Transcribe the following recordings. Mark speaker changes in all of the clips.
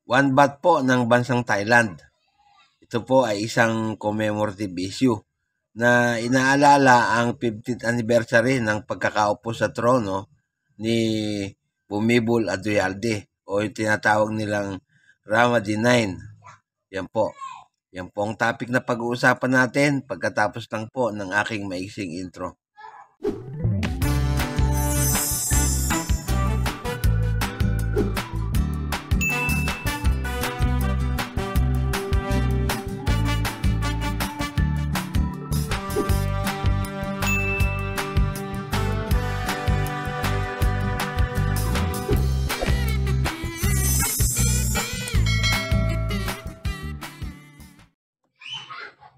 Speaker 1: One baht po ng bansang Thailand. Ito po ay isang commemorative issue na inaalala ang 50th anniversary ng pagkakaupo sa trono ni Bhumibol Adulyadej o yung tinatawag nilang Rama-9. Yan po. Yan po ang topic na pag-uusapan natin pagkatapos lang po ng aking maiksing intro.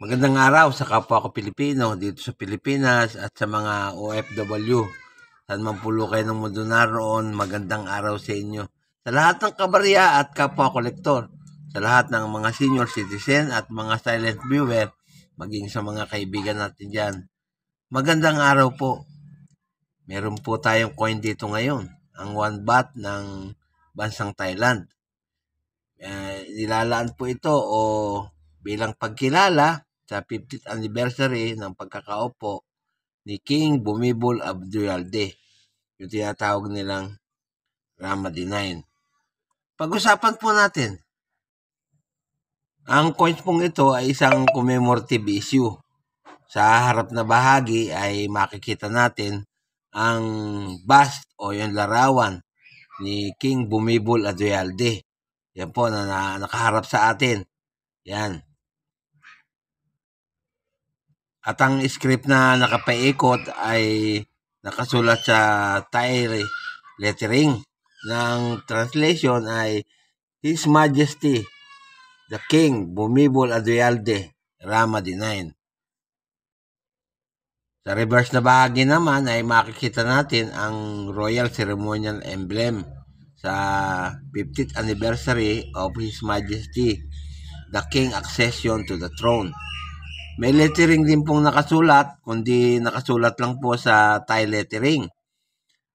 Speaker 1: Magandang araw sa kapwa ko Pilipino dito sa Pilipinas at sa mga OFW. Saan man pulo kayo ng mundo naroon, magandang araw sa inyo. Sa lahat ng kabarya at kapwa kolektor, sa lahat ng mga senior citizen at mga silent viewer, maging sa mga kaibigan natin dyan. Magandang araw po. Meron po tayong coin dito ngayon, ang 1 baht ng bansang Thailand. Nilalaan po ito o bilang pagkilala sa 50th anniversary ng pagkakaupo ni King Bhumibol Adulyadej, yung tinatawag nilang Rama-9. Pag-usapan po natin, ang coins pong ito ay isang commemorative issue. Sa harap na bahagi ay makikita natin ang bust o yung larawan ni King Bhumibol Adulyadej. Yan po na nakaharap sa atin. Yan. At ang script na nakapaikot ay nakasulat sa Thai lettering. Ng translation ay His Majesty the King Bhumibol Adulyadej Rama-9. Sa reverse na bahagi naman ay makikita natin ang Royal Ceremonial Emblem sa 50th anniversary of His Majesty the King accession to the throne. May lettering din pong nakasulat, kundi nakasulat lang po sa Thai lettering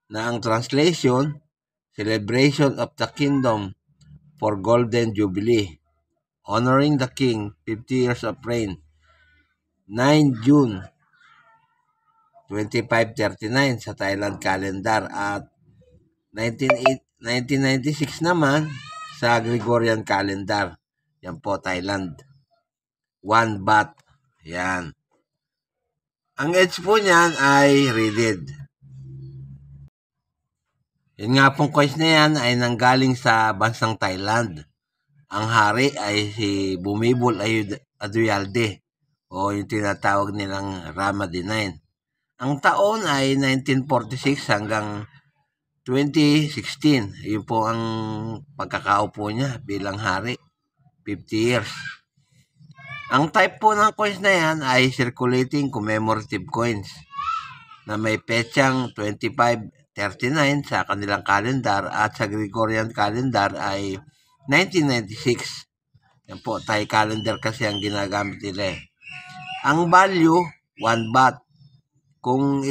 Speaker 1: na ang translation, Celebration of the Kingdom for Golden Jubilee, honoring the King, 50 years of reign, 9 June 2539 sa Thailand calendar at 1996 naman sa Gregorian calendar. Yan po, Thailand. 1 baht. Yan. Ang edge po niyan ay reeded. Yun nga pong coins na yan ay nanggaling sa bansang Thailand. Ang hari ay si Bhumibol Adulyadej o yung tinatawag nilang Rama-9. Ang taon ay 1946 hanggang 2016. Yun po ang pagkakaupo niya bilang hari. 50 years. Ang type po ng coins na yan ay circulating commemorative coins na may petsang 2539 sa kanilang calendar at sa Gregorian calendar ay 1996. Yan po, Thai calendar kasi ang ginagamit nila. Ang value, 1 baht. Kung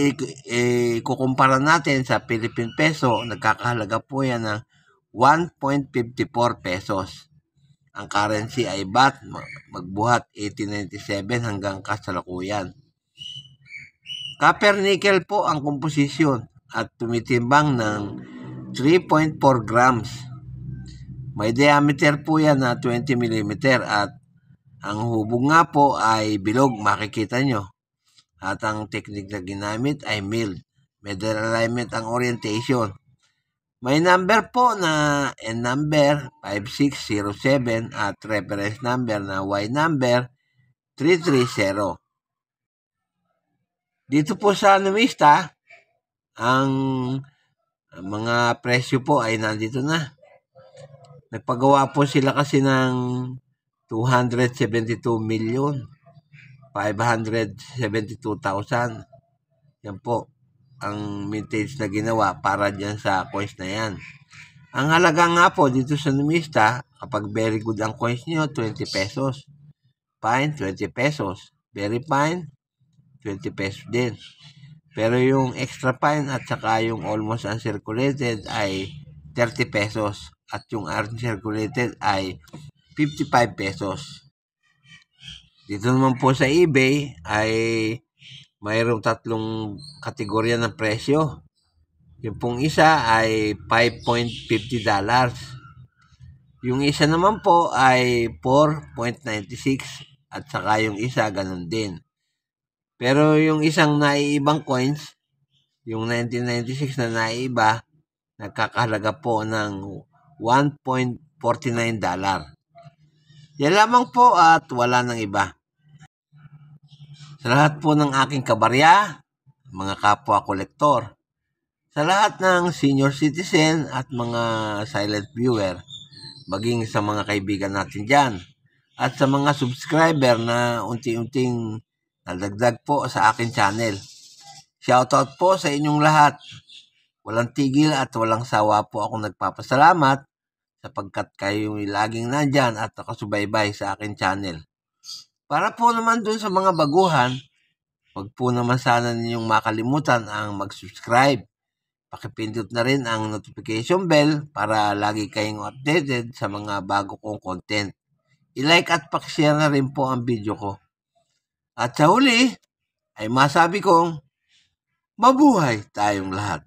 Speaker 1: ikukumpara natin sa Philippine peso, nagkakahalaga po yan ng 1.54 pesos. Ang currency ay baht, magbuhat 1897 hanggang kasalukuyan. Copper nickel po ang komposisyon at tumitimbang ng 3.4 grams. May diameter po yan na 20 mm at ang hubog nga po ay bilog, makikita nyo. At ang technique na ginamit ay milled. Middle alignment ang orientation. May number po na N number 5607 at reference number na Y number 330. Dito po sa numista, ang mga presyo po ay nandito na. Nagpagawa po sila kasi ng 272,572,000. Yan po ang mintage na ginawa para dyan sa coins na yan. Ang halaga nga po dito sa numista, kapag very good ang coins nyo, 20 pesos. Fine, 20 pesos. Very fine, 20 pesos din. Pero yung extra fine at saka yung almost uncirculated ay 30 pesos. at yung uncirculated ay 55 pesos. Dito naman po sa eBay ay mayroong tatlong kategorya ng presyo. Yung pong isa ay $5.50. Yung isa naman po ay 4.96 at saka yung isa ganun din. Pero yung isang naiibang coins, yung 1996 na naiiba, nagkakahalaga po ng $1.49. Yan lamang po at wala nang iba. Sa lahat po ng aking kabarya, mga kapwa kolektor, sa lahat ng senior citizen at mga silent viewer, maging sa mga kaibigan natin dyan, at sa mga subscriber na unti-unting nadagdag po sa aking channel. Shoutout po sa inyong lahat. Walang tigil at walang sawa po akong nagpapasalamat sapagkat kayo laging nandyan at nakasubaybay sa aking channel. Para po naman dun sa mga baguhan, huwag po naman sana ninyong makalimutan ang mag-subscribe. Pakipindot na rin ang notification bell para lagi kayong updated sa mga bago kong content. I-like at pakishare na rin po ang video ko. At sa huli, ay masabi kong, mabuhay tayong lahat.